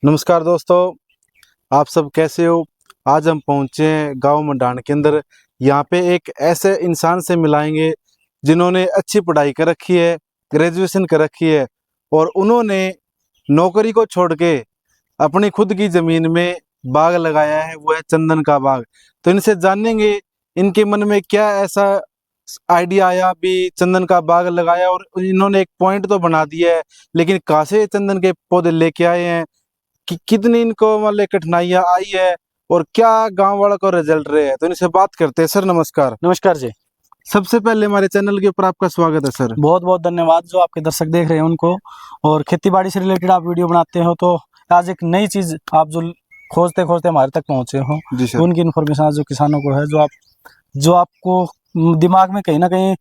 नमस्कार दोस्तों, आप सब कैसे हो। आज हम पहुँचे हैं गांव मंडाण के अंदर। यहाँ पे एक ऐसे इंसान से मिलाएंगे जिन्होंने अच्छी पढ़ाई कर रखी है, ग्रेजुएशन कर रखी है और उन्होंने नौकरी को छोड़ के अपनी खुद की ज़मीन में बाग लगाया है, वो है चंदन का बाग। तो इनसे जानेंगे इनके मन में क्या ऐसा आइडिया आया भी चंदन का बाग लगाया, और इन्होंने एक पॉइंट तो बना दिया है, लेकिन कहाँ से चंदन के पौधे लेके आए हैं, कि कितनी इनको मतलब कठिनाइयां आई है और क्या गांव वालों को रिजल्ट रहे हैं। तो इनसे बात करते हैं। सर नमस्कार। नमस्कार जी। सबसे पहले हमारे चैनल के ऊपर आपका स्वागत है सर। बहुत बहुत धन्यवाद जो आपके दर्शक देख रहे हैं उनको, और खेती बाड़ी से रिलेटेड आप वीडियो बनाते हो तो आज एक नई चीज आप जो खोजते खोजते हमारे तक पहुंचे हो, जी सर। तो उनकी इन्फॉर्मेशन आज जो किसानों को है, जो आपको दिमाग में कहीं ना कहीं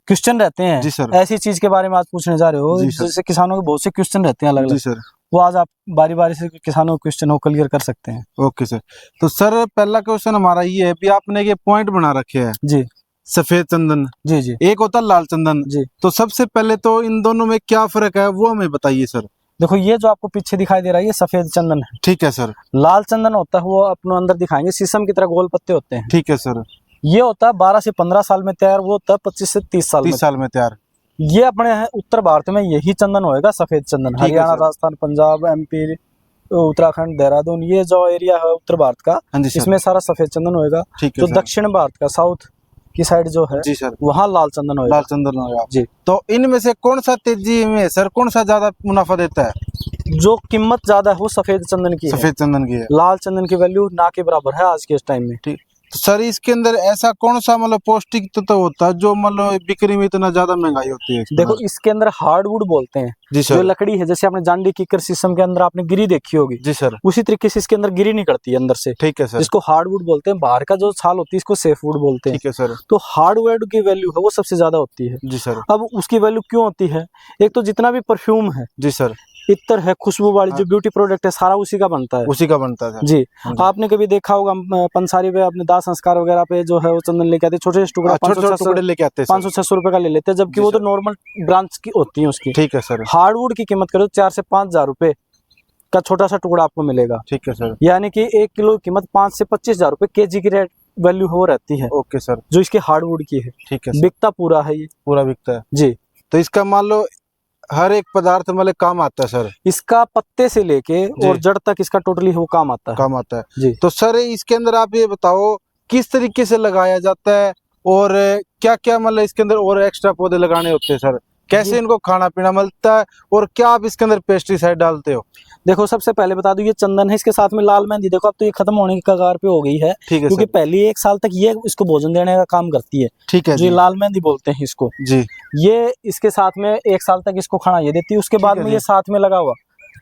क्वेश्चन रहते हैं, जी सर। ऐसी चीज के बारे में आज पूछने जा रहे हो जिससे किसानों के बहुत से क्वेश्चन रहते हैं अलग जी अलग। सर। वो आज आप बारी बारी से किसानों के क्वेश्चन को क्लियर कर सकते हैं। Okay sir. तो सर पहला क्वेश्चन हमारा ये है भी आपने ये पॉइंट बना रखे हैं, जी सफेद चंदन, जी जी एक होता है लाल चंदन। जी। तो सबसे पहले तो इन दोनों में क्या फर्क है वो हमें बताइए सर। देखो, ये जो आपको पीछे दिखाई दे रहा है ये सफेद चंदन है। ठीक है सर। लाल चंदन होता है वो अपने अंदर दिखाएंगे शीशम की तरह गोल पत्ते होते हैं। ठीक है सर। ये होता है 12 से 15 साल में तैयार, वो होता है 25 से 30 साल 30 साल में तैयार। ये अपने उत्तर भारत में यही चंदन होएगा, सफेद चंदन। हरियाणा, राजस्थान, पंजाब, एमपी, उत्तराखंड, देहरादून, ये जो एरिया है उत्तर भारत का, इसमें सारा सफेद चंदन होएगा। जो दक्षिण भारत का साउथ की साइड जो है जी सर, वहाँ लाल चंदन होएगा। लाल चंदन होगा जी। तो इनमें से कौन सा तेजी में सर, कौन सा ज्यादा मुनाफा देता है? जो कीमत ज्यादा है वो सफेद चंदन की है। सफेद चंदन की है। लाल चंदन की वैल्यू ना के बराबर है आज के इस टाइम में। ठीक। तो सर इसके अंदर ऐसा कौन सा मतलब पौष्टिक तत्व होता है जो मतलब बिक्री में इतना ज्यादा महंगाई होती है? देखो, इसके अंदर हार्डवुड बोलते हैं। जी सर। जो लकड़ी है, जैसे आपने जांडी कीकर शीशम के अंदर आपने गिरी देखी होगी। जी सर। उसी तरीके से इसके अंदर गिरी निकलती है अंदर से। ठीक है सर। इसको हार्डवुड बोलते हैं। बाहर का जो छाल होती है इसको सेफवुड बोलते हैं। ठीक है सर। तो हार्डवुड की वैल्यू है वो सबसे ज्यादा होती है। जी सर। अब उसकी वैल्यू क्यों होती है? एक तो जितना भी परफ्यूम है, जी सर, इत्र है, खुशबू वाली जो ब्यूटी प्रोडक्ट है, सारा उसी का बनता है। उसी का बनता है जी। आपने कभी देखा होगा पंसारी पे अपने दाह संस्कार वगैरह पे जो है वो चंदन लेके आते, छोटे टुकड़ा, 500-600 लेके आते हैं, 500-600 रुपए का ले लेते हैं, जबकि वो तो नॉर्मल ब्रांच की होती है उसकी। ठीक है सर। हार्डवुड की कीमत करो 4 से 5 हजार रुपए का छोटा सा टुकड़ा आपको मिलेगा। ठीक है सर। यानी कि 1 किलो की कीमत 5 से 25 हजार रुपए केजी की रेट वैल्यू हो रहती है। Okay sir. जो इसके हार्डवुड की है। ठीक है। बिकता पूरा है, ये पूरा बिकता है जी। तो इसका मान लो हर एक पदार्थ मतलब काम आता है सर। इसका पत्ते से लेके और जड़ तक इसका टोटली वो काम आता है। काम आता है जी। तो सर इसके अंदर आप ये बताओ किस तरीके से लगाया जाता है और क्या क्या मतलब इसके अंदर और एक्स्ट्रा पौधे लगाने होते हैं सर? कैसे इनको खाना पीना मिलता है और क्या आप इसके अंदर पेस्टिसाइड डालते हो? देखो, सबसे पहले बता दूं ये चंदन है, इसके साथ में लाल मेहंदी देखो अब तो ये खत्म होने की कगार पे हो गई है। ठीक है क्योंकि सर। पहले 1 साल तक ये इसको भोजन देने का काम करती है। ठीक है जो जी। लाल मेहंदी बोलते हैं इसको जी। ये इसके साथ में 1 साल तक इसको खाना ये देती है। उसके बाद में ये साथ में लगा हुआ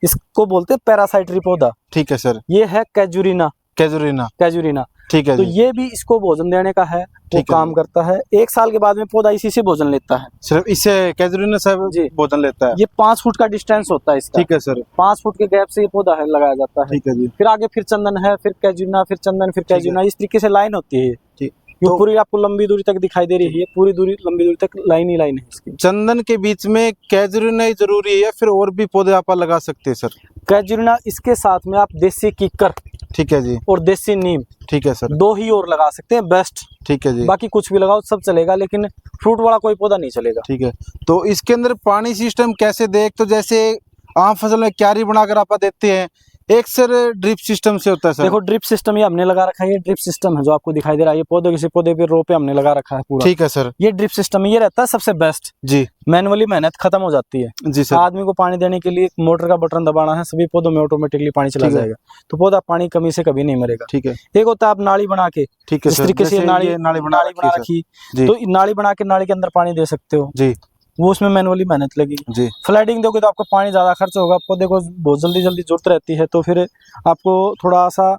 इसको बोलते हैं पैरासाइटरी पौधा। ठीक है सर। ये है कैजुरीना। कैजुरीना। ठीक है तो जी। ये भी इसको भोजन देने का है, वो काम करता है। 1 साल के बाद में पौधा इसी से भोजन लेता है। सिर्फ इससे कैजुरीना साहब जी भोजन लेता है। ये 5 फुट का डिस्टेंस होता है इसका। ठीक है सर। 5 फुट के गैप से ये पौधा है लगाया जाता है। ठीक है जी। फिर आगे फिर चंदन है, फिर कैजुरीना, फिर चंदन, फिर कैजुरीना, इस तरीके से लाइन होती है। ठीक। ये पूरी आपको लंबी दूरी तक दिखाई दे रही है, पूरी दूरी लंबी दूरी तक लाइन ही लाइन है इसकी। चंदन के बीच में कैजुरीना ही जरूरी है या फिर और भी पौधे आप लगा सकते हैं सर? कैजुरीना इसके साथ में आप देसी कीकर, ठीक है जी, और देसी नीम, ठीक है सर, 2 ही और लगा सकते हैं बेस्ट। ठीक है जी। बाकी कुछ भी लगाओ सब चलेगा, लेकिन फ्रूट वाला कोई पौधा नहीं चलेगा। ठीक है। तो इसके अंदर पानी सिस्टम कैसे देख, तो जैसे आम फसल में क्यारी बनाकर आप देते हैं, एक सर ड्रिप सिस्टम से होता है सर? देखो, ड्रिप सिस्टम ये हमने लगा रखा है। ये ड्रिप सिस्टम है जो आपको दिखाई दे रहा है, ये पौधे किसी पौधे पे रो पे हमने लगा रखा है पूरा। ठीक है सर। ये ड्रिप सिस्टम ये रहता है सबसे बेस्ट जी। मैनुअली मेहनत खत्म हो जाती है जी सर। आदमी को पानी देने के लिए मोटर का बटन दबाना है, सभी पौधों में ऑटोमेटिकली पानी चला जाएगा, तो पौधा पानी कमी से कभी नहीं मरेगा। ठीक है। एक होता है आप नाली बना के, ठीक है, इस तरीके से नाली बना रखी, तो नाली बना के नाली के अंदर पानी दे सकते हो जी। वो उसमें मैनुअली मेहनत लगेगी जी। फ्लडिंग दोगे तो आपको पानी ज्यादा खर्च होगा, पौधे को बहुत जल्दी जरूरत रहती है, तो फिर आपको थोड़ा सा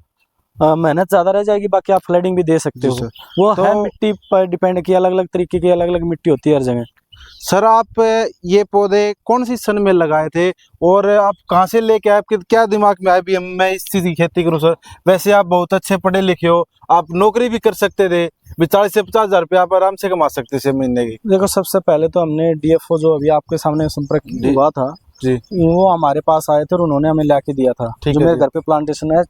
मेहनत ज्यादा रह जाएगी। बाकी आप फ्लडिंग भी दे सकते हो। वो तो है मिट्टी पर डिपेंड की, अलग अलग तरीके की अलग अलग मिट्टी होती है हर जगह। सर आप ये पौधे कौन सी सन में लगाए थे और आप कहाँ से लेके आए, आपके क्या दिमाग में आया भी मैं इस चीज की खेती करूँ? सर वैसे आप बहुत अच्छे पढ़े लिखे हो, आप नौकरी भी कर सकते थे, 40 से 50 हजार रुपये आप आराम से कमा सकते थे महीने की। देखो, सबसे पहले तो हमने DFO जो अभी आपके सामने संपर्क हुआ था, जी, वो हमारे पास आए थे और उन्होंने हमें लाके दिया था। ठीक जो है मेरे जी। घर पे प्लांटेशन है,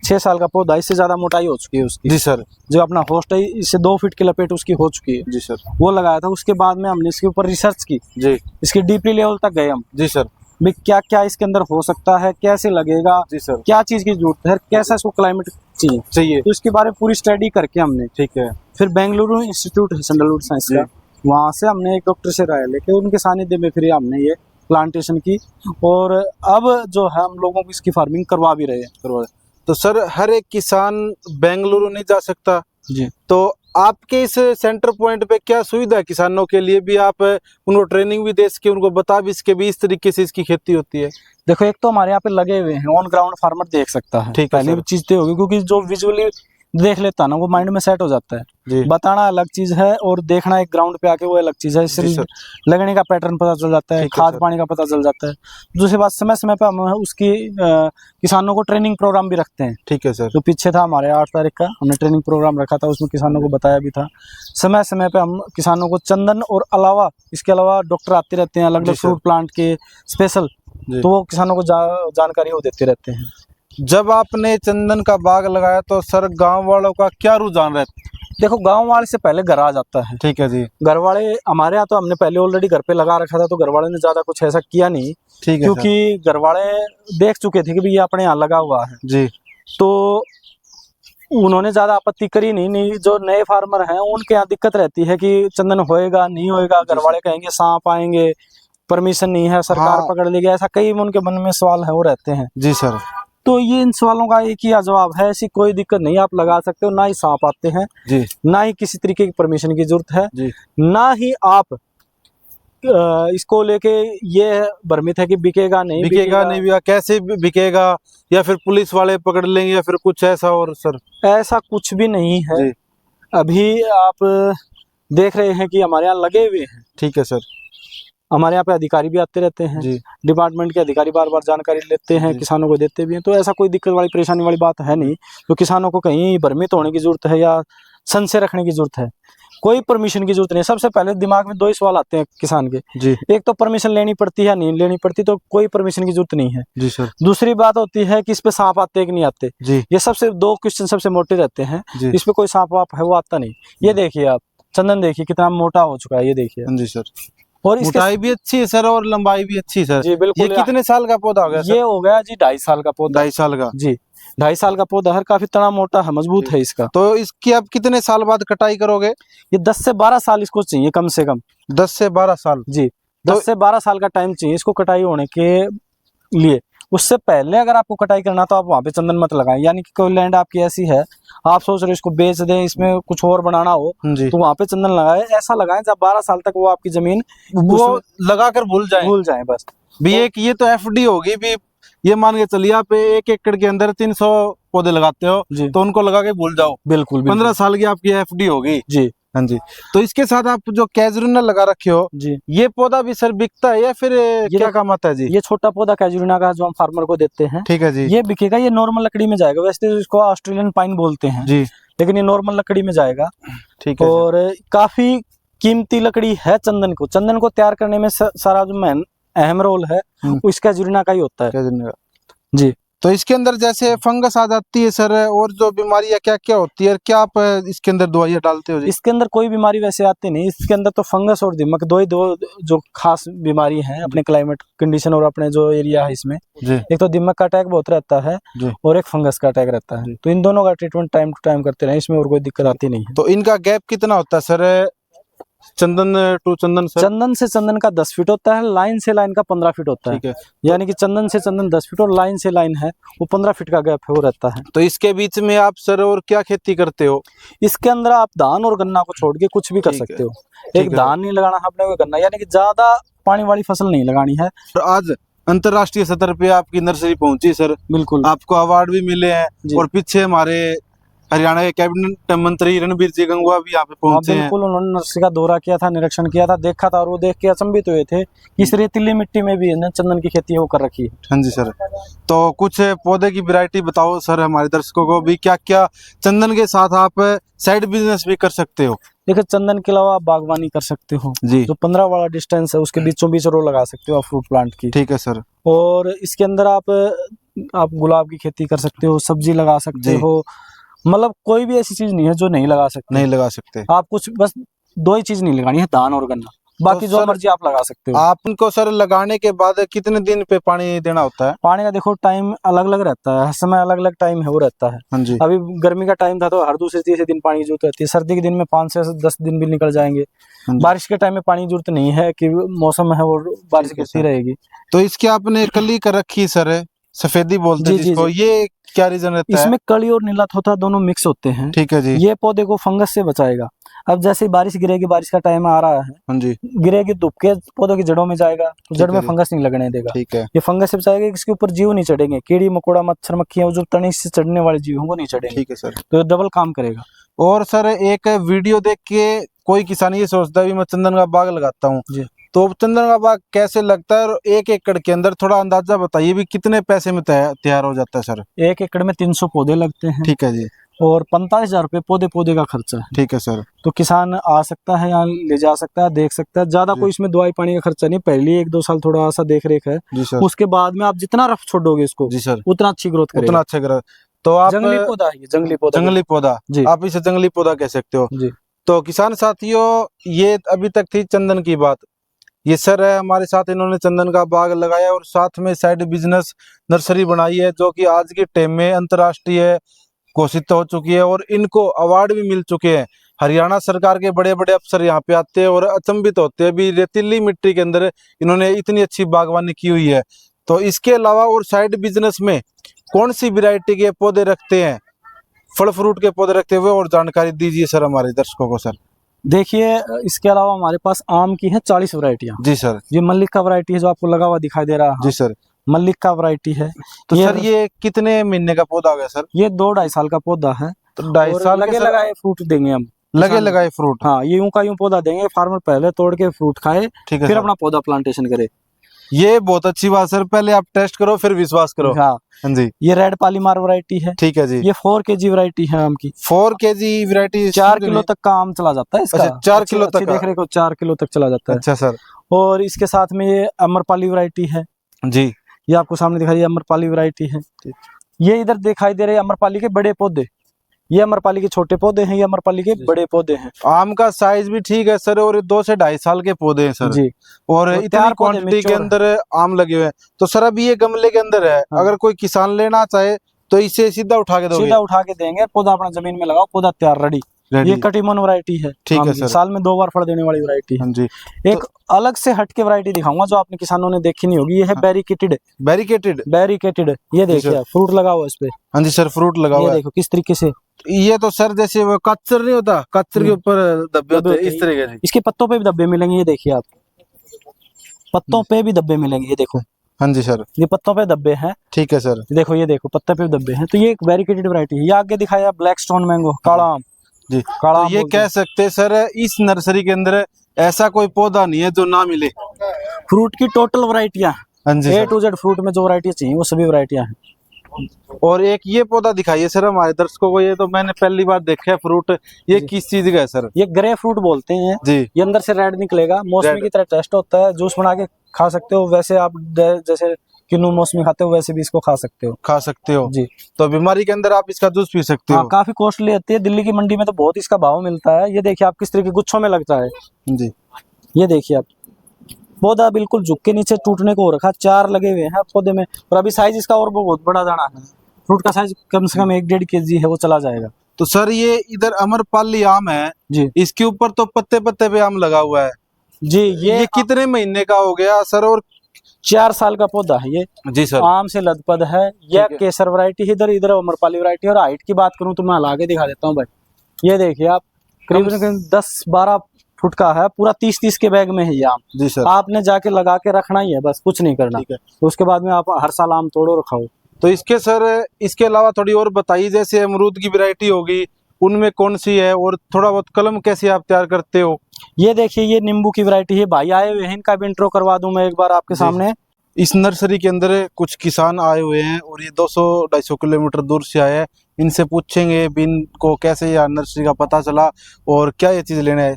6 साल का पौधा, इससे ज्यादा मोटाई हो चुकी है उसकी। जी सर। जो अपना होस्ट है, इससे 2 फीट की लपेट उसकी हो चुकी है। जी सर। वो लगाया था। उसके बाद में हमने इसके ऊपर रिसर्च की, जी, इसकी डीपली लेवल तक गए हम। जी सर। भी क्या क्या इसके अंदर हो सकता है, कैसे लगेगा, जी सर। क्या चीज की जरूरत है, कैसा इसको क्लाइमेट चाहिए, तो इसके बारे में पूरी स्टडी करके हमने, ठीक है, फिर बेंगलुरु इंस्टीट्यूट है सैंडलवुड साइंस जी। का, वहाँ से हमने एक डॉक्टर से राय लेके उनके सानिध्य में फिर हमने ये प्लांटेशन की, और अब जो है हम लोगों को इसकी फार्मिंग करवा भी रहे हैं। तो सर हर एक किसान बेंगलुरु नहीं जा सकता जी। तो आपके इस सेंटर पॉइंट पे क्या सुविधा है किसानों के लिए भी? आप उनको ट्रेनिंग भी दे सके, उनको बता भी सके भी इस तरीके से इसकी खेती होती है। देखो, एक तो हमारे यहाँ पे लगे हुए हैं, ऑन ग्राउंड फार्मर देख सकता है, ठीक है पहली सर। चीज तो होगी, क्योंकि जो विजुअली देख लेता है ना, वो माइंड में सेट हो जाता है। जी, बताना अलग चीज है और देखना एक ग्राउंड पे आके वो अलग चीज है। इससे जी सर। लगने का पैटर्न पता चल जाता है, ठीक है खाद सर। पानी का पता चल जाता है। दूसरी बात, समय समय पे हम उसकी किसानों को ट्रेनिंग प्रोग्राम भी रखते हैं। ठीक है सर। तो पीछे था हमारे 8 तारीख का, हमने ट्रेनिंग प्रोग्राम रखा था, उसमें किसानों को बताया भी था। समय समय पे हम किसानों को चंदन और अलावा इसके अलावा डॉक्टर आते रहते हैं अलग जी अलग सर। फ्रूट प्लांट के स्पेशल, जी। तो वो किसानों को जानकारी वो देते रहते हैं। जब आपने चंदन का बाग लगाया तो सर गांव वालों का क्या रुझान रहता? देखो, गांव वाले से पहले घर आ जाता है। ठीक है जी। घर वाले हमारे यहाँ तो हमने पहले ऑलरेडी घर पे लगा रखा था, तो घर वाले ने ज्यादा कुछ ऐसा किया नहीं, ठीक है क्योंकि घर वाले देख चुके थे कि भाई ये अपने यहाँ लगा हुआ है, जी। तो उन्होंने ज्यादा आपत्ति करी नहीं। जो नए फार्मर हैं उनके यहाँ दिक्कत रहती है कि चंदन होएगा नहीं होएगा, घर वाले कहेंगे सांप आएंगे, परमिशन नहीं है, सरकार पकड़ लेगी, ऐसा कई उनके मन में सवाल है वो रहते हैं। जी सर। तो ये इन सवालों का एक ही जवाब है, ऐसी कोई दिक्कत नहीं, आप लगा सकते हो, ना ही सांप आते हैं जी, ना ही किसी तरीके की परमिशन की जरूरत है जी, ना ही आप इसको लेके ये भ्रमित है कि बिकेगा नहीं बिकेगा नहीं बिकेगा, कैसे बिकेगा, या फिर पुलिस वाले पकड़ लेंगे, या फिर कुछ ऐसा। और सर ऐसा कुछ भी नहीं है जी। अभी आप देख रहे हैं कि हमारे यहाँ लगे हुए हैं। ठीक है सर। हमारे यहाँ पे अधिकारी भी आते रहते हैं जी, डिपार्टमेंट के अधिकारी, बार बार जानकारी लेते हैं, किसानों को देते भी हैं, तो ऐसा कोई दिक्कत वाली परेशानी वाली बात है नहीं। तो किसानों को कहीं भ्रमित होने की जरूरत है या संशय रखने की जरूरत है, कोई परमिशन की जरूरत नहीं। सबसे पहले दिमाग में 2 ही सवाल आते हैं किसान के, जी, एक तो परमिशन लेनी पड़ती है या नहीं लेनी पड़ती, तो कोई परमिशन की जरूरत नहीं है। जी सर। दूसरी बात होती है कि इस पे सांप आते हैं कि नहीं आते, जी, ये सबसे 2 क्वेश्चन सबसे मोटे रहते हैं। जी, इस पे कोई सांप वाप है वो आता नहीं। ये देखिए आप, चंदन देखिए कितना मोटा हो चुका है, ये देखिए। जी सर। और इसके मोटाई भी अच्छी है सर और लंबाई भी अच्छी है सर। जी बिल्कुल। ये कितने साल का पौधा हो गया सर? ये हो गया जी 2.5 साल का पौधा। 2.5 साल का जी 2.5 साल का पौधा है, काफी तना मोटा है, मजबूत है इसका। तो इसकी आप कितने साल बाद कटाई करोगे? ये 10 से 12 साल इसको चाहिए कम से कम। 10 से 12 साल। जी 10 से 12 साल का टाइम चाहिए इसको कटाई होने के लिए। उससे पहले अगर आपको कटाई करना तो आप वहाँ पे चंदन मत लगाएं, यानी कि कोई लैंड आपकी ऐसी है आप सोच रहे हो इसको बेच दें, इसमें कुछ और बनाना हो, जी, तो वहाँ पे चंदन लगाए। ऐसा लगाएं जब 12 साल तक वो आपकी जमीन वो लगा कर भूल जाए बस। भी। एक ये तो एफडी होगी भी, ये मान के चलिए आप 1 एकड़ के अंदर 300 पौधे लगाते हो जी, तो उनको लगा के भूल जाओ। बिल्कुल 15 साल की आपकी एफडी होगी। जी। हाँ जी। तो इसके साथ आप जो कैजुरिना लगा रखे हो, जी, ये पौधा भी सर बिकता है या फिर क्या काम आता है जी? ये छोटा पौधा कैजुरिना का जो हम फार्मर को देते हैं, ठीक है जी। ये बिकेगा, ये नॉर्मल लकड़ी में जाएगा। वैसे तो इसको ऑस्ट्रेलियन पाइन बोलते हैं जी, लेकिन ये नॉर्मल लकड़ी में जाएगा। ठीक है। और काफी कीमती लकड़ी है चंदन को। चंदन को तैयार करने में सारा जो अहम रोल है वो इसका कैजुरिना का ही होता है। कैजुरिना जी। तो इसके अंदर जैसे फंगस आ जाती है सर, और जो बीमारियां क्या क्या होती है, क्या आप इसके अंदर दवाइयां डालते हो जी? इसके अंदर कोई बीमारी वैसे आती नहीं, इसके अंदर तो फंगस और दीमक दो जो खास बीमारी हैं अपने क्लाइमेट कंडीशन और अपने जो एरिया है इसमें। जी, एक तो दीमक का अटैक बहुत रहता है जी, और एक फंगस का अटैक रहता है, तो इन दोनों का ट्रीटमेंट टाइम टू टाइम करते रहे, इसमें और कोई दिक्कत आती नहीं है। तो इनका गैप कितना होता है sir, Chandan to Chandan sir? Chandan से चंदन का 10 फीट होता है, लाइन से लाइन का 15 फीट होता है। ठीक है। यानी कि चंदन से चंदन 10 फीट और लाइन से लाइन है वो 15 फीट का गैप है वो रहता है। तो इसके बीच में आप सर और क्या खेती करते हो? इसके अंदर आप धान और गन्ना को छोड़ के कुछ भी कर ठीक है। सकते हो। ठीक एक है। धान नहीं लगाना आपने, कोई गन्ना, यानी कि ज्यादा पानी वाली फसल नहीं लगानी है। तो आज अंतरराष्ट्रीय स्तर पे आपकी नर्सरी पहुंची सर, बिल्कुल। आपको अवार्ड भी मिले हैं, जी। और पीछे हमारे हरियाणा के कैबिनेट मंत्री रणबीर जी गंगवा भी यहाँ पे पहुंचे हैं। बिल्कुल, उन्होंने नर्सरी का दौरा किया था, निरीक्षण किया था, देखा था, और वो देख के अचंभित हुए थे कि इस रेतीली मिट्टी में भी ना चंदन की खेती वो कर रखी है। हाँ जी सर, तो कुछ पौधे की वैरायटी बताओ सर हमारे दर्शकों को भी, क्या क्या चंदन के साथ आप साइड बिजनेस भी कर सकते हो? देखिए, चंदन के अलावा आप बागवानी कर सकते हो जी। जो 15 वाला डिस्टेंस है उसके बीचों बीच रो लगा सकते हो आप फ्रूट प्लांट की। ठीक है सर। और इसके अंदर आप गुलाब की खेती कर सकते हो, सब्जी लगा सकते हो, मतलब कोई भी ऐसी चीज नहीं है जो नहीं लगा सकते। नहीं लगा सकते आप कुछ बस 2 ही चीज नहीं लगानी है, धान और गन्ना, बाकी तो जो मर्जी आप लगा सकते हो। आप उनको सर लगाने के बाद कितने दिन पे पानी देना होता है? पानी का देखो टाइम अलग अलग रहता है, हर समय अलग अलग टाइम है वो रहता है। हाँ जी। अभी गर्मी का टाइम था तो हर दूसरे तीसरे दिन पानी की जरूरत रहती है, सर्दी के दिन में 5 से 10 दिन भी निकल जाएंगे। बारिश के टाइम में पानी की जरूरत नहीं है कि मौसम है वो बारिश गिरती रहेगी। तो इसकी आपने कली कर रखी सर, सफेदी बोलते हैं जिसको, ये क्या रीजन रहता है? इसमें कली और नीला थोथा दोनों मिक्स होते हैं। ठीक है जी। ये पौधे को फंगस से बचाएगा। अब जैसे बारिश गिरेगी, बारिश का टाइम आ रहा है, हाँ जी, गिरेगी धूप के पौधों की जड़ों में जाएगा तो जड़ में फंगस नहीं लगने देगा। ठीक है। ये फंगस से बचाएगा, इसके ऊपर जीव नहीं चढ़ेंगे, कीड़ी मकोड़ा मच्छर मक्खियां जो तनी से चढ़ने वाले जीव वो नहीं चढ़ेंगे। ठीक है सर। तो डबल काम करेगा। और सर एक वीडियो देख के कोई किसान ये सोचता है भी मैं चंदन का बाग लगाता हूँ, तो चंदन का बाग कैसे लगता है और 1 एकड़ के अंदर थोड़ा अंदाजा बताइए भी कितने पैसे में तैयार हो जाता है सर? 1 एकड़ में 300 पौधे लगते हैं। ठीक है जी। और 45,000 रुपये पौधे का खर्चा है। ठीक है सर। तो किसान आ सकता है, यहाँ ले जा सकता है, देख सकता है। ज्यादा कोई इसमें दवाई पानी का खर्चा नहीं, पहले 1-2 साल थोड़ा सा देख रेख है जी सर। उसके बाद में आप जितना रफ छोड़ोगे इसको जी सर, उतना अच्छी ग्रोथ करेगा। उतना अच्छा ग्रोथ। तो आप जंगली पौधा है, जंगली पौधा जी, आप इसे जंगली पौधा कह सकते हो जी। तो किसान साथियों, ये अभी तक थी चंदन की बात। ये सर है हमारे साथ, इन्होंने चंदन का बाग लगाया और साथ में साइड बिजनेस नर्सरी बनाई है जो कि आज के टाइम में अंतर्राष्ट्रीय घोषित हो चुकी है और इनको अवार्ड भी मिल चुके हैं। हरियाणा सरकार के बड़े बड़े अफसर यहाँ पे आते हैं और अचंभित होते हैं भी रेतीली मिट्टी के अंदर इन्होंने इतनी अच्छी बागवानी की हुई है। तो इसके अलावा और साइड बिजनेस में कौन सी वैरायटी के पौधे रखते हैं, फल फ्रूट के पौधे रखते हुए, और जानकारी दीजिए सर हमारे दर्शकों को। सर देखिए, इसके अलावा हमारे पास आम की है 40 वैरायटियाँ। जी सर। ये मल्लिक का वैरायटी है जो आपको लगा हुआ दिखाई दे रहा है। जी सर, मल्लिक का वैरायटी है। तो सर ये कितने महीने का पौधा हो गया सर? ये 2-2.5 साल का पौधा है। तो 2.5 साल लगे लगाए फ्रूट देंगे हम, लगे लगाए फ्रूट। हाँ, ये यूं का यूं पौधा देंगे, फार्मर पहले तोड़ के फ्रूट खाए, फिर अपना पौधा प्लांटेशन करे। ये बहुत अच्छी बात सर, पहले आप टेस्ट करो फिर विश्वास करो। हाँ जी। ये रेड पालीमार वैरायटी है। ठीक है जी। ये 4 kg वैरायटी है आम की। 4 kg वैरायटी 4 किलो तक का आम चला जाता है इसका। अच्छा, 4 किलो तक देख रहे हो, 4 किलो तक चला जाता है। अच्छा सर। और इसके साथ में ये अमरपाली वैरायटी है जी। ये आपको सामने दिखाई, अमरपाली वैरायटी है। ये इधर दिखाई दे रहे हैं अमरपाली के बड़े पौधे, ये अमरपाली के छोटे पौधे हैं, ये अमरपाली के बड़े पौधे हैं। आम का साइज भी ठीक है सर, और 2 से 2.5 साल के पौधे हैं सर जी। और इतनी क्वांटिटी के अंदर आम लगे हुए हैं। तो सर अभी ये गमले के अंदर है, अगर कोई किसान लेना चाहे तो इसे सीधा उठा के दोगे? सीधा उठा के देंगे, पौधा अपना जमीन में लगाओ, पौधा तैयार रेडी। ये कटिमन वैरायटी है। ठीक है सर। साल में 2 बार फल देने वाली वैरायटी है। जी। एक अलग से हटके वैरायटी दिखाऊंगा जो आपने किसानों ने देखी नहीं होगी, ये है बैरिकेटेड। ये देखिए फ्रूट लगा हुआ इस पे। हाँ जी सर, फ्रूट लगा हुआ है। देखो किस तरीके से। ये तो सर जैसे वो कच्चर नहीं होता, कच्चर के ऊपर धब्बे होते हैं इस तरीके से। इसके पत्तों पे भी धब्बे मिलेंगे, ये देखिए आप, पत्तों पे भी धब्बे मिलेंगे, ये देखो। हाँ जी सर, ये पत्तों पे धब्बे हैं। ठीक है सर। देखो ये देखो पत्ते पे धब्बे हैं। तो ये एक बैरिकेटेड वैरायटी है। ये आगे दिखाया ब्लैक स्टोन मैंगो, काला आम जी। काला तो ये कह सकते हैं सर इस नर्सरी के अंदर ऐसा कोई पौधा नहीं है जो ना मिले। फ्रूट की टोटल वैरायटियां, A to Z फ्रूट में जो वैरायटियां चाहिए वो सभी वैरायटियां हैं। और एक ये पौधा दिखाइए सर हमारे दर्शकों को, ये तो मैंने पहली बार देखा है फ्रूट, ये किस चीज का है सर? ये ग्रे फ्रूट बोलते हैं जी। ये अंदर से रेड निकलेगा, मौसमी की तरह टेस्ट होता है, जूस बना के खा सकते हो। वैसे आप जैसे किन्नू मौसमी खाते हो वैसे भी इसको खा सकते हो जी। तो बीमारी के अंदर आप इसका जूस पी सकते हो। काफी कॉस्टली आती है, दिल्ली की मंडी में तो बहुत इसका भाव मिलता है। ये देखिए आप किस तरह के गुच्छों में लगता है जी। ये देखिए आप, पौधा बिल्कुल झुक के नीचे टूटने को हो रखा, 4 लगे हुए हैं पौधे में। और अभी साइज इसका और बहुत बड़ा जाना है, फ्रूट का साइज कम से कम 1-1.5 kg है, वो चला जाएगा। तो सर ये इधर अमरपाली आम है जी, इसके ऊपर तो पत्ते पत्ते पे आम लगा हुआ है जी। ये कितने महीने का हो गया सर? और 4 साल का पौधा है ये जी सर। आम से लदपद है। यह केसर वैरायटी है, इधर अमरपाली वैरायटी। और हाइट की बात करूं तो मैं ला के दिखा देता हूँ भाई। ये देखिए आप, करीबन 10-12 फुट का है, पूरा 30-30 के बैग में है ये आम जी सर। आपने जाके लगा के रखना ही है, बस कुछ नहीं करना। तो उसके बाद में आप हर साल आम तोड़ो और खाओ। तो इसके सर इसके अलावा थोड़ी और बताइए, जैसे अमरूद की वैरायटी होगी उनमें कौन सी है, और थोड़ा बहुत कलम कैसे आप तैयार करते हो? ये देखिए, ये नींबू की वैरायटी है। भाई आए हुए हैं, इनका भी इंट्रो करवा दूं मैं एक बार आपके सामने। इस नर्सरी के अंदर कुछ किसान आए हुए हैं और ये 200-250 किलोमीटर दूर से आए हैं। इनसे पूछेंगे भी इनको कैसे यह नर्सरी का पता चला और क्या ये चीज़ लेना है।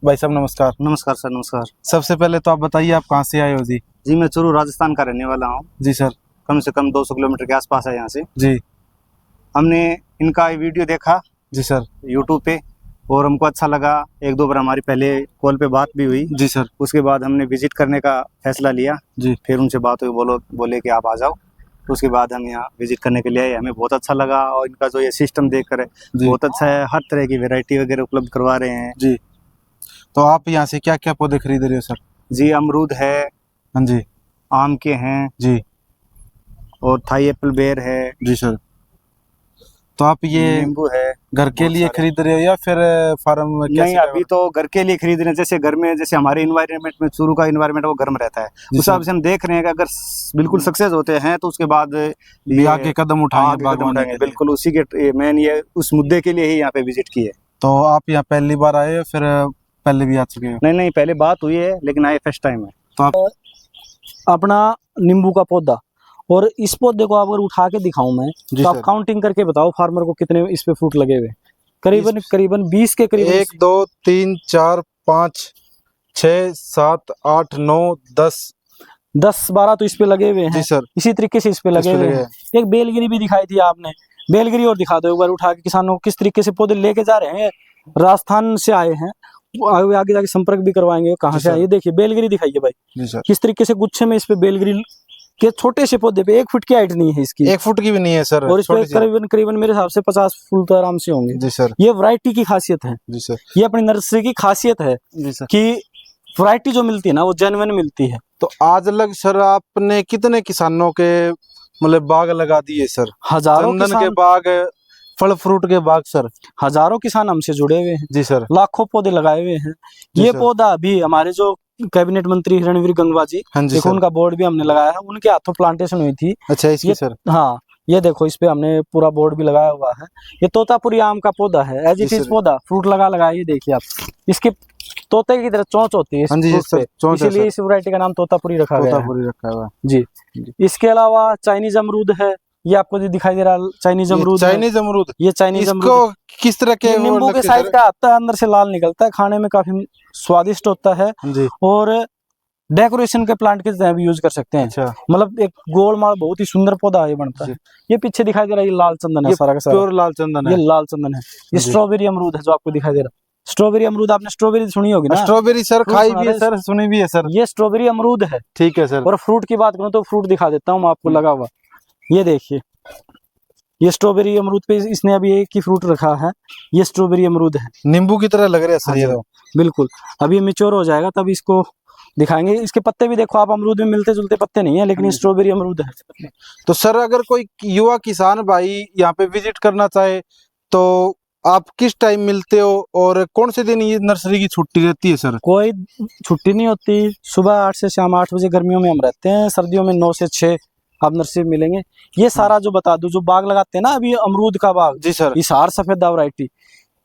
भाई साहब नमस्कार। नमस्कार सर, नमस्कार। सबसे पहले तो आप बताइए आप कहाँ से आए हो? जी जी, मैं चूरू राजस्थान का रहने वाला हूँ। जी सर। कम से कम 200 किलोमीटर के आसपास है यहाँ से। जी। हमने इनका वीडियो देखा जी सर। यूट्यूब पे और हमको अच्छा लगा। एक दो बार हमारी पहले कॉल पे बात भी हुई। जी सर। उसके बाद हमने विजिट करने का फैसला लिया। जी। फिर उनसे बात हुई, बोले कि आप आ जाओ। तो उसके बाद हम यहाँ विजिट करने के लिए आए। हमें बहुत अच्छा लगा और इनका जो ये सिस्टम देख कर बहुत अच्छा है। हर तरह की वैरायटी वगैरह उपलब्ध करवा रहे हैं। जी। तो आप यहाँ से क्या क्या पौधे खरीद रहे हो सर? जी, अमरूद है। हाँ जी। आम के हैं जी। और थाई एप्पल बेर है। जी सर। तो आप ये नींबू है। घर के लिए खरीद रहे हो या फिर फार्म में? नहीं, अभी तो घर के लिए खरीद रहे हैं। जैसे घर में, जैसे हमारे इन्वायरमेंट में, चूरू का इन्वायरमेंट वो गर्म रहता है, उस हिसाब से हम देख रहे हैं कि अगर बिल्कुल सक्सेस होते हैं तो उसके बाद ये आगे कदम उठाएंगे। बिल्कुल उसी के मैंने ये उस मुद्दे के लिए ही यहाँ पे विजिट की है। तो आप यहाँ पहली बार आए हो फिर पहले भी आ चुके हो? नहीं, पहले बात हुई है लेकिन आए फर्स्ट टाइम है। तो आप अपना नींबू का पौधा, और इस पौधे को अगर उठा के दिखाऊं मैं तो आप काउंटिंग करके बताओ फार्मर को कितने इस पे फ्रूट लगे हुए? करीबन 20 के करीब। 1 2 3 4 5 6 7 8 9 10 12 तो इस पे लगे हुए हैं। जी सर। इसी तरीके से इस पे लगे हुए हैं। एक बेलगिरी भी दिखाई थी आपने, बेलगिरी और दिखा दो एक बार उठा के किसानों को किस तरीके से पौधे लेके जा रहे हैं। राजस्थान से आए हैं, आगे जाके संपर्क भी करवाएंगे कहाँ से आए। ये देखिए बेलगिरी दिखाइए भाई। जी सर। किस तरीके से गुच्छे में इस पे बेलगिरी के छोटे से पौधे पे 1 फुट की हाइट नहीं है इसकी, 1 फुट की भी नहीं है सर। और इस पे करीबन मेरे हिसाब से 50 फूल तो आराम से होंगे। जी सर। ये वैरायटी की खासियत है। जी सर। ये अपनी नर्सरी की खासियत है। जी सर। कि वैरायटी जो मिलती है ना वो जेन्युइन मिलती है। तो आज लग सर आपने कितने किसानों के मतलब बाग लगा दिए सर? हजारों चंदन के बाग, फल फ्रूट के बाग सर। हजारों किसान हमसे जुड़े हुए हैं। जी सर। लाखों पौधे लगाए हुए हैं। ये पौधा भी हमारे जो कैबिनेट मंत्री रणवीर गंगवा जी, देखो उनका बोर्ड भी हमने लगाया है, उनके हाथों प्लांटेशन हुई थी। अच्छा, इसकी सर? हाँ, ये देखो इस पे हमने पूरा बोर्ड भी लगाया हुआ है। ये तोतापुरी आम का पौधा है, एज इट इज पौधा, फ्रूट लगा। ये देखिए आप, इसकी तोते की तरह चोंच होती है इस फ्रूट पे, इसीलिए इस वैरायटी का नाम तोतापुरी रखा गया है। जी। इसके अलावा चाइनीज अमरूद है, ये आपको जो दिखाई दे रहा है चाइनीज अमरूद। चाइनीज अमरूद, ये चाइनीज अमरूद किस तरह के? नींबू के साइज का आता है, अंदर से लाल निकलता है, खाने में काफी स्वादिष्ट होता है और डेकोरेशन के प्लांट के तरह भी यूज कर सकते हैं। अच्छा। मतलब एक गोल माल बहुत ही सुंदर पौधा ये बनता है। ये पीछे दिखाई दे रहा है, ये लाल चंदन है, सारा का सारा प्योर लाल चंदन है। ये लाल चंदन है। ये स्ट्रॉबेरी अमरूद है जो आपको दिखाई दे रहा है। स्ट्रॉबेरी अमरूद, आपने स्ट्रॉबेरी सुनी होगी ना? स्ट्रॉबेरी सर खाई भी है सर, सुनी भी है सर। ये स्ट्रॉबेरी अमरूद है। ठीक है सर। और फ्रूट की बात करूं तो फ्रूट दिखा देता हूँ आपको लगा हुआ। ये देखिए, ये स्ट्रॉबेरी अमरूद पे इसने अभी एक ही फ्रूट रखा है। ये स्ट्रॉबेरी अमरूद है, नींबू की तरह लग रहा है सर। ये बिल्कुल अभी मेच्योर हो जाएगा तब इसको दिखाएंगे। इसके पत्ते भी देखो आप, अमरूद में मिलते जुलते पत्ते नहीं है, लेकिन ये स्ट्रॉबेरी अमरूद है। तो सर अगर कोई युवा किसान भाई यहाँ पे विजिट करना चाहे तो आप किस टाइम मिलते हो और कौन से दिन ये नर्सरी की छुट्टी रहती है सर? कोई छुट्टी नहीं होती। सुबह 8 से शाम 8 बजे गर्मियों में हम रहते हैं, सर्दियों में 9 से 6 आप नर्सरी में मिलेंगे। ये सारा जो बता दूं, जो बाग लगाते हैं ना अभी अमरूद का बाग, जी सर, हिसार सफेदा वैरायटी,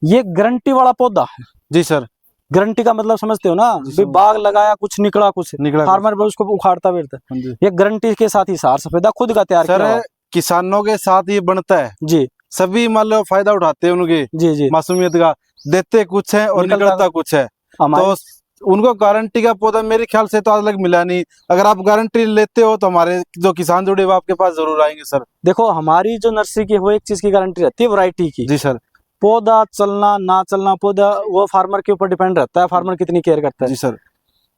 ये गारंटी वाला पौधा है। जी सर। गारंटी का मतलब समझते हो ना, बाग लगाया कुछ निकला फार्मर उसको उखाड़ता फिरता। ये गारंटी के साथ हिसार सफेदा खुद का तैयार किया है। किसानों के साथ ये बनता है जी। सभी मान लो फायदा उठाते हैं उनके जी मासूमियत का, देते कुछ है और निकलता कुछ है। तो उनको गारंटी का पौधा मेरे ख्याल से तो आज तक मिला नहीं। अगर आप गारंटी लेते हो तो हमारे जो किसान जुड़े हुए आपके पास जरूर आएंगे सर। देखो हमारी जो नर्सरी की वो एक चीज की गारंटी रहती है, वैरायटी की। जी सर। पौधा चलना ना चलना, पौधा वो फार्मर के ऊपर डिपेंड रहता है, फार्मर कितनी केयर करता है। जी सर।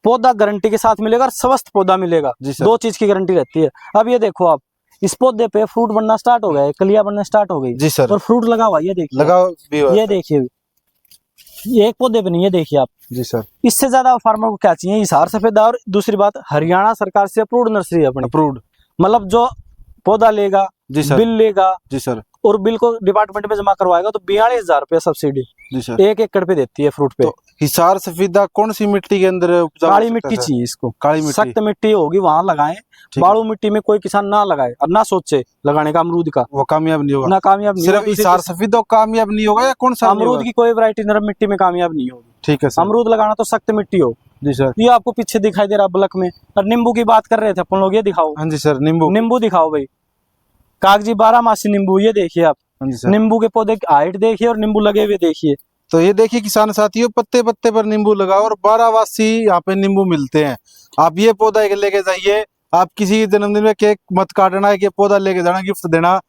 पौधा गारंटी के साथ मिलेगा और स्वस्थ पौधा मिलेगा। दो चीज की गारंटी रहती है। अब ये देखो आप, इस पौधे पे फ्रूट बनना स्टार्ट हो गया है, कलियां बनना स्टार्ट हो गई। जी सर। और फ्रूट लगा हुआ, ये देखिए लगा भी हुआ। ये देखिए, ये एक पौधे पे नहीं, ये देखिए आप। जी सर। इससे ज्यादा फार्मर को क्या चाहिए? हिसार सफेदा। और दूसरी बात, हरियाणा सरकार से अप्रूव्ड नर्सरी है अपनी। अप्रूव्ड मतलब जो पौधा लेगा, जी सर, बिल लेगा, जी सर, और बिल को डिपार्टमेंट में जमा करवाएगा तो 42,000 रुपया सब्सिडी जी सर। 1 एकड़ पे देती है फ्रूट पे। तो हिसार सफेदा कौन सी मिट्टी के अंदर उपजाऊ काली हो सकता मिट्टी है, सर? चाहिए इसको, काली मिट्टी, सख्त मिट्टी होगी वहां लगाएं। ठीक है। बालू मिट्टी में कोई किसान ना लगाए और ना सोचे लगाने का अमरूद का, वो कामयाब नहीं होगा। ना कामयाब नहीं सिर्फ होगा। हिसार सफेदा कामयाब नहीं होगा या कौन सा अमरूद की कोई वैरायटी नरम मिट्टी में कामयाब नहीं होगी। ठीक है सर। अमरूद लगाना तो सख्त मिट्टी हो। जी सर। ये आपको पीछे दिखाई दे रहा ब्लैक में। और नींबू की बात कर रहे थे अपन लोग, ये दिखाओ। हाँ जी सर। नींबू, नींबू दिखाओ भाई, कागजी 12 मासी नींबू, ये देखिए आप। हाँ जी सर। नींबू के पौधे की हाइट देखिए और नींबू लगे हुए देखिए। तो ये देखिए किसान साथियों, पत्ते पत्ते पर नींबू लगाओ और 12 यहाँ पे नींबू मिलते हैं। आप ये पौधा एक लेके जाइए। आप किसी के जन्मदिन में केक मत काटना है कि पौधा लेके जाना, गिफ्ट देना।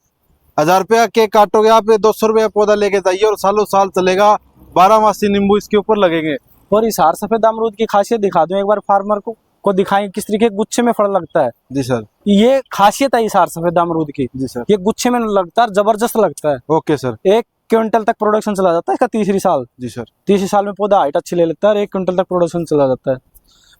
1000 रुपया केक काटोगे आप, 200 रुपया पौधा लेके जाइए और सालों साल चलेगा। 12 नींबू इसके ऊपर लगेंगे। और इस हार सफेद अमरूद की खासियत दिखा दूं एक बार फार्मर को दिखाएं किस तरीके के गुच्छे में फल लगता है। जी सर। ये खासियत है इस हार सफेद अमरूद की। जी सर। ये गुच्छे में लगता है, जबरदस्त लगता है। Okay sir. 1 क्विंटल तक प्रोडक्शन चला जाता है इसका तीसरी साल। जी सर। तीसरी साल में पौधा हाइट अच्छी ले लेता है और 1 क्विंटल तक प्रोडक्शन चला जाता है।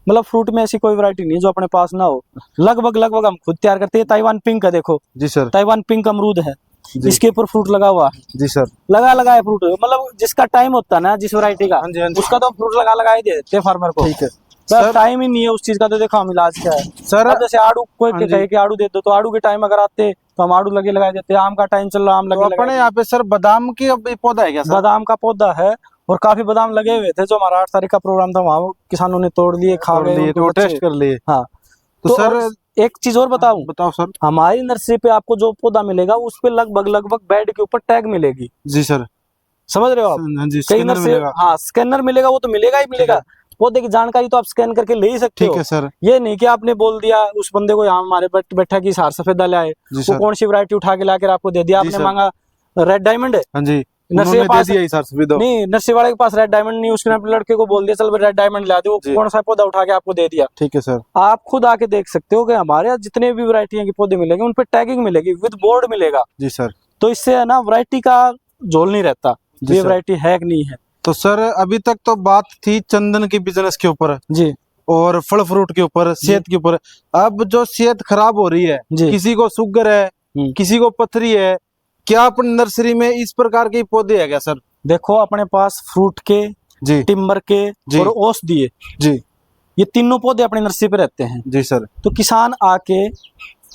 मतलब फ्रूट में ऐसी कोई वैरायटी नहीं जो अपने पास ना हो। लगभग हम खुद तैयार करते हैं। ताइवान पिंक है, देखो। जी सर। ताइवान पिंक अमरूद है, जी। इसके ऊपर फ्रूट लगा हुआ है। जी सर। लगा है फ्रूट। मतलब जिसका टाइम होता है ना, जिस वैरायटी का, हाँ जी, हाँ जी। उसका तो फ्रूट लगा ही दे देते फार्मर को। ठीक है सर, सर। टाइम ही नहीं है उस चीज का। तो देखो हम इलाज क्या है सर। अब जैसे आड़ू कोई हाँ जी। कहे कि आड़ू दे दो, तो आड़ू के टाइम अगर आते तो हम आड़ू लगा देते। आम का टाइम चल रहा, आम तो लगे अपने यहाँ पे सर बादाम की अब पौधा है क्या सर? बादाम का पौधा है और काफी बादाम लगे हुए थे। जो हमारा 8 तारीख का प्रोग्राम था वहाँ किसानों ने तोड़ लिए, खा तोड़ गए, लिए, उनके तो बच्चे। टेस्ट कर लिए। हाँ तो सर एक चीज और बताऊं, बताओ सर। हमारी नर्सरी पे आपको जो पौधा मिलेगा उस पे लगभग बेड के ऊपर टैग मिलेगी। जी सर। समझ रहे हो आप? हाँ जी। कई स्कैनर नर्सरी, मिलेगा। हाँ स्कैनर मिलेगा, वो तो मिलेगा ही मिलेगा। पौधे की जानकारी तो आप स्कैन करके ले ही सकते ठीक हो। है सर। ये नहीं कि आपने बोल दिया उस बंदे को, यहाँ हमारे बैठा कि हार सफेदा ले आए, जी वो सर। कौन सी वैरायटी उठा के लाकर आपको दे दिया। जी आपने सर। मांगा रेड डायमंड है, हाँ जी। नर्सरी उन्होंने के दे पास दिया हिसार सफेदा। नहीं, नर्सरी वाले के पास रेड डायमंड नहीं, उसने अपने लड़के को बोल दिया चल रेड डायमंड ला दे, वो जी। कौन सा पौधा उठा के आपको दे दिया। ठीक है सर। आप खुद आके देख सकते हो कि हमारे यहाँ जितने भी वैरायटियां के पौधे मिलेंगे उन पे टैगिंग मिलेगी, विद बोर्ड मिलेगा। जी सर। तो इससे है ना वैरायटी का झोल नहीं रहता, जी ये सर। वैरायटी है कि नहीं है। तो सर अभी तक तो बात थी चंदन की बिजनेस के ऊपर जी और फल फ्रूट के ऊपर, सेहत के ऊपर। अब जो सेहत खराब हो रही है, जी। किसी को शुगर है, किसी को पथरी है, क्या अपनी नर्सरी में इस प्रकार के पौधे है क्या सर? देखो अपने पास फ्रूट के, जी। टिम्बर के जी। और औषधीय, जी। ये तीनों पौधे अपनी नर्सरी पे रहते हैं। जी सर। तो किसान आके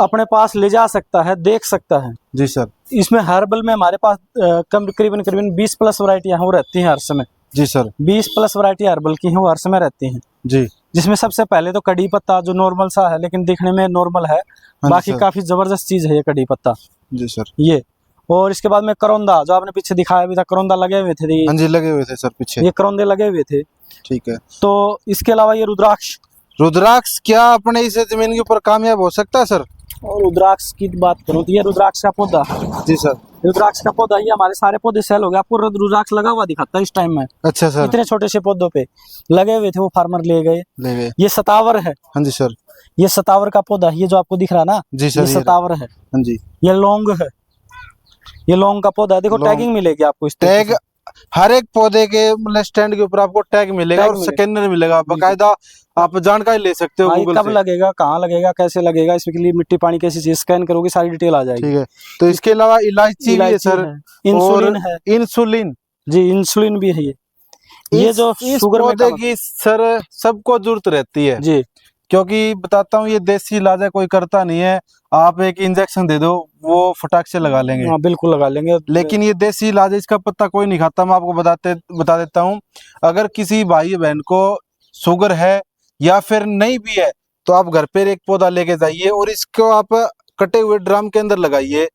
अपने पास ले जा सकता है, देख सकता है। जी सर। इसमें हर्बल में हमारे पास करीबन 20+ वैरायटियां वो रहती हैं हर समय। जी सर। 20+ वैरायटी हर्बल की हैं, वो हर समय रहती हैं। जी। जिसमें सबसे पहले तो कड़ी पत्ता, जो नॉर्मल सा है लेकिन दिखने में नॉर्मल है, जी बाकी सर। काफी जबरदस्त चीज है ये कड़ी पत्ता। जी सर। ये और इसके बाद में करौंदा, जो आपने पीछे दिखाया भी था, करौंदा लगे हुए थे। हाँ जी, लगे हुए थे सर पीछे। ये करौंदे लगे हुए थे। ठीक है। तो इसके अलावा ये रुद्राक्ष। रुद्राक्ष क्या अपने इस जमीन के ऊपर कामयाब हो सकता है सर? और रुद्राक्ष की बात करूं तो ये रुद्राक्ष का पौधा। जी सर। रुद्राक्ष का पौधा, ये हमारे सारे पौधे सेल हो गए। आपको रुद्राक्ष लगा हुआ दिखाता है इस टाइम में। अच्छा सर। इतने छोटे से पौधों पे लगे हुए थे, वो फार्मर ले गए। ले गए। ये सतावर है। हाँ जी सर। ये सतावर का पौधा, ये जो आपको दिख रहा ना, जी सर, ये सतावर है। हाँ जी। ये लौंग है, ये लौंग का पौधा है। देखो टैगिंग मिलेगी आपको इस टैग हर एक पौधे के मतलब स्टैंड के ऊपर आपको टैग मिलेगा और स्कैनर मिलेगा, बकायदा आप जानकारी ले सकते हो गूगल कब से। लगेगा, कहाँ लगेगा, कैसे लगेगा, इसके लिए मिट्टी पानी कैसी चीज स्कैन करोगे सारी डिटेल आ जाएगी। ठीक है। तो इसके अलावा इलायची भी है सर, इंसुलिन है। इंसुलिन जी, इंसुलिन भी है। ये जो शुगर में पौधे की सर सबको जरूरत रहती है जी, क्योंकि बताता हूँ ये देसी इलाज है, कोई करता नहीं है। आप एक इंजेक्शन दे दो वो फटाक से लगा लेंगे। हाँ बिल्कुल लगा लेंगे। लेकिन ये देसी इलाज है, इसका पत्ता कोई नहीं खाता। मैं आपको बता देता हूँ, अगर किसी भाई बहन को शुगर है या फिर नहीं भी है तो आप घर पे एक पौधा लेके जाइए और इसको आप कटे हुए ड्रम के अंदर लगाइए।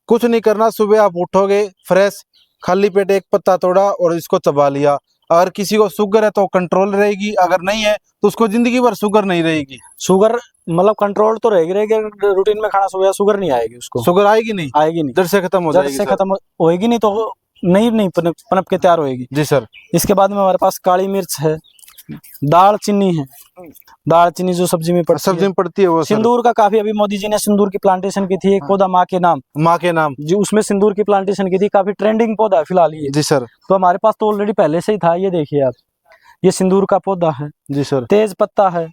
कुछ नहीं करना, सुबह आप उठोगे फ्रेश, खाली पेट एक पत्ता तोड़ा और इसको चबा लिया। अगर किसी को शुगर है तो कंट्रोल रहेगी, अगर नहीं है तो उसको जिंदगी भर शुगर नहीं रहेगी। शुगर मतलब कंट्रोल तो रहेगी, रूटीन में खाना सुबह शुगर नहीं आएगी, उसको शुगर आएगी नहीं, आएगी नहीं, जड़ से खत्म हो जाएगी। जड़ से खत्म होएगी नहीं तो नहीं पनप के तैयार होएगी। जी सर। इसके बाद में हमारे पास काली मिर्च है, दालचीनी है। दालचीनी जो सब्जी में पड़ती है वो। सिंदूर का काफी, अभी मोदी जी ने सिंदूर की प्लांटेशन की थी, एक पौधा माँ के नाम जी, उसमें सिंदूर की प्लांटेशन की थी। काफी ट्रेंडिंग पौधा है फिलहाल ये। जी सर। तो हमारे पास तो ऑलरेडी पहले से ही था। ये देखिए आप, ये सिंदूर का पौधा है। जी सर। तेज पत्ता है,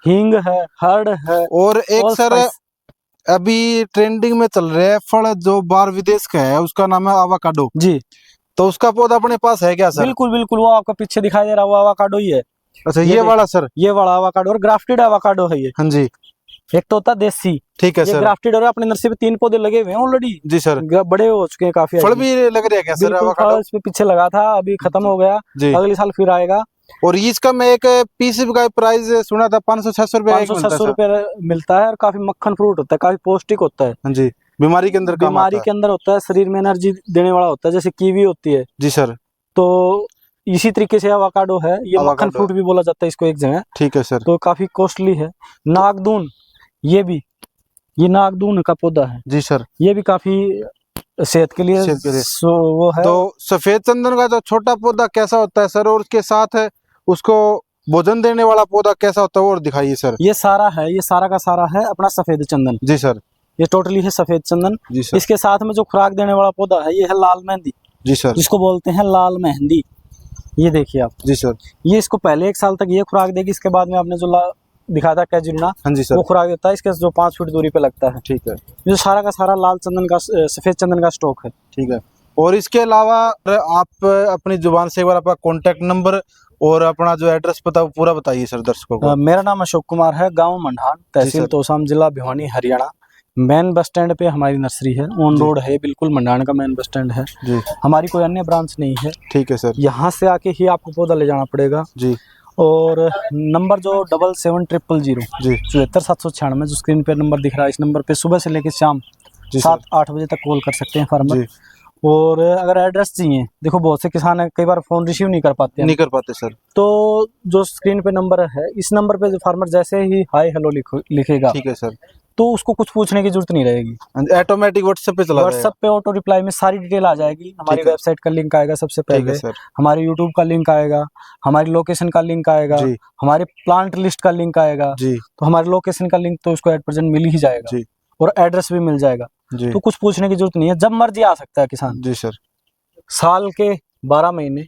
हींग है, हर्ड है। और एक सर अभी ट्रेंडिंग में चल रहा है फल जो बाहर विदेश का है, उसका नाम है आवाकाडो जी, तो उसका पौधा अपने पास है क्या सर? बिल्कुल बिल्कुल, वो आपका पीछे दिखाई दे रहा वो आवाकाडो ही है। अच्छा, ये ये देखिए। वाला सर? ये वाला आवाकाडो और ग्राफ्टेड आवाकाडो है ये। हाँ जी, एक तो होता है देसी, ठीक है ये सर। ग्राफ्टेड, और अपने नर्सरी पे 3 पौधे लगे हुए हैं ऑलरेडी, जी सर। बड़े हो चुके हैं काफी। फल भी लग रहे हैं क्या सर बिल्कुल, आवाकाडो? फल इसमें पीछे लगा था, अभी खत्म हो गया, जी। अगले साल फिर आएगा। और इसका मैं एक पीस का प्राइस सुना था 500-600 रुपए 500-600 रुपए मिलता है, और काफी मक्खन फ्रूट होता है, काफी पौष्टिक होता है। हाँ जी, बीमारी के अंदर काम बीमारी आता के अंदर होता है, शरीर में एनर्जी देने वाला होता है, जैसे कीवी होती है। जी सर। तो इसी तरीके से आवाकाडो है, ये मक्खन आवाकाडो। फ्रूट भी बोला जाता है इसको एक जगह। ठीक है सर। तो काफी कॉस्टली है। नागदून, ये नागदून का पौधा है। जी सर। ये भी काफी सेहत के लिए वो है। तो सफेद चंदन का जो छोटा पौधा कैसा होता है सर, और उसके साथ उसको भोजन देने वाला पौधा कैसा होता है, और दिखाइए सर। ये सारा है, ये सारा का सारा है अपना सफेद चंदन। जी सर। ये टोटली है सफेद चंदन। जी सर। इसके साथ में जो खुराक देने वाला पौधा है, ये है लाल मेहंदी। जी सर। जिसको बोलते हैं लाल मेहंदी। ये देखिए आप। जी सर। ये इसको पहले 1 साल तक ये खुराक देगी, इसके बाद में आपने जो दिखाया था कैजुलना, हाँ जी सर। वो खुराक देता है, इसके जो 5 फीट दूरी पे लगता है। ठीक है। जो सारा का सारा लाल चंदन का, सफेद चंदन का स्टॉक है। ठीक है। और इसके अलावा आप अपनी जुबान से एक बार आपका कॉन्टेक्ट नंबर और अपना जो एड्रेस पता पूरा बताइए सर दर्शकों को। मेरा नाम अशोक कुमार है, गांव मंडान, तहसील तोसाम, जिला Bhiwani, Haryana. Main bus stand पे हमारी नर्सरी है, ऑन रोड है, बिल्कुल मंडान का मेन बस स्टैंड है जी। हमारी कोई अन्य ब्रांच नहीं है। ठीक है सर। यहाँ से आके ही आपको पौधा ले जाना पड़ेगा जी। और नंबर जो 7700 जी 74796 जो स्क्रीन पे नंबर दिख रहा है, इस नंबर पे सुबह से लेकर शाम 7-8 बजे तक कॉल कर सकते हैं फार्मर। और अगर एड्रेस चाहिए, देखो बहुत से किसान है, कई बार फोन रिसीव नहीं कर पाते सर। तो जो स्क्रीन पे नंबर है, इस नंबर पे जो फार्मर जैसे ही हाय हेलो लिखेगा, ठीक है सर, तो उसको कुछ पूछने की जरूरत नहीं रहेगी, ऑटोमेटिक व्हाट्सएप पे चला जाएगा। व्हाट्सएप पे ऑटो रिप्लाई में सारी डिटेल आ जाएगी। हमारी वेबसाइट का लिंक आएगा सबसे पहले, सर। हमारे यूट्यूब का लिंक आएगा, हमारी लोकेशन का लिंक आएगा, हमारे प्लांट लिस्ट का लिंक आएगा। तो हमारे लोकेशन का लिंक तो उसको एट प्रेजेंट मिल ही जाएगा और एड्रेस भी मिल जाएगा। तो कुछ पूछने की जरूरत नहीं है, जब मर्जी आ सकता है किसान। जी सर। साल के 12 महीने,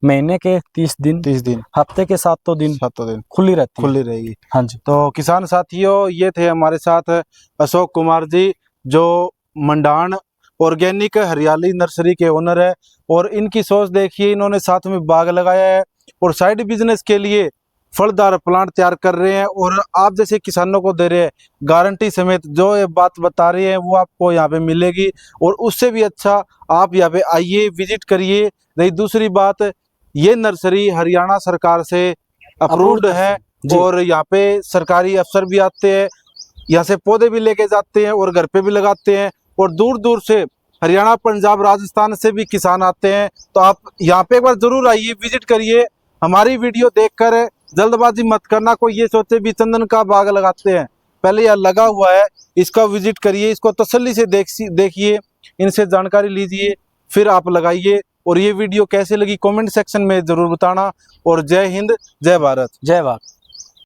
महीने के 30 दिन, हफ्ते के 7 दिन खुली रहेगी। हाँ जी। तो किसान साथियों, ये थे हमारे साथ अशोक कुमार जी, जो मंडान ऑर्गेनिक हरियाली नर्सरी के ओनर है। और इनकी सोच देखिए, इन्होंने साथ में बाग लगाया है और साइड बिजनेस के लिए फलदार प्लांट तैयार कर रहे हैं, और आप जैसे किसानों को दे रहे हैं गारंटी समेत। जो ये बात बता रहे हैं वो आपको यहाँ पे मिलेगी, और उससे भी अच्छा आप यहाँ पे आइए, विजिट करिए। रही दूसरी बात, ये नर्सरी हरियाणा सरकार से अप्रूव्ड है, और यहाँ पे सरकारी अफसर भी आते हैं, यहाँ से पौधे भी लेके जाते हैं और घर पे भी लगाते हैं। और दूर दूर से हरियाणा, पंजाब, राजस्थान से भी किसान आते हैं। तो आप यहाँ पे एक बार जरूर आइए, विजिट करिए। हमारी वीडियो देखकर जल्दबाजी मत करना, कोई ये सोचे भी चंदन का बाग लगाते हैं, पहले यह लगा हुआ है, इसका विजिट करिए, इसको तसल्ली से देखिए, इनसे जानकारी लीजिए, फिर आप लगाइए। और ये वीडियो कैसे लगी कमेंट सेक्शन में जरूर बताना। और जय हिंद, जय भारत। जय भारत।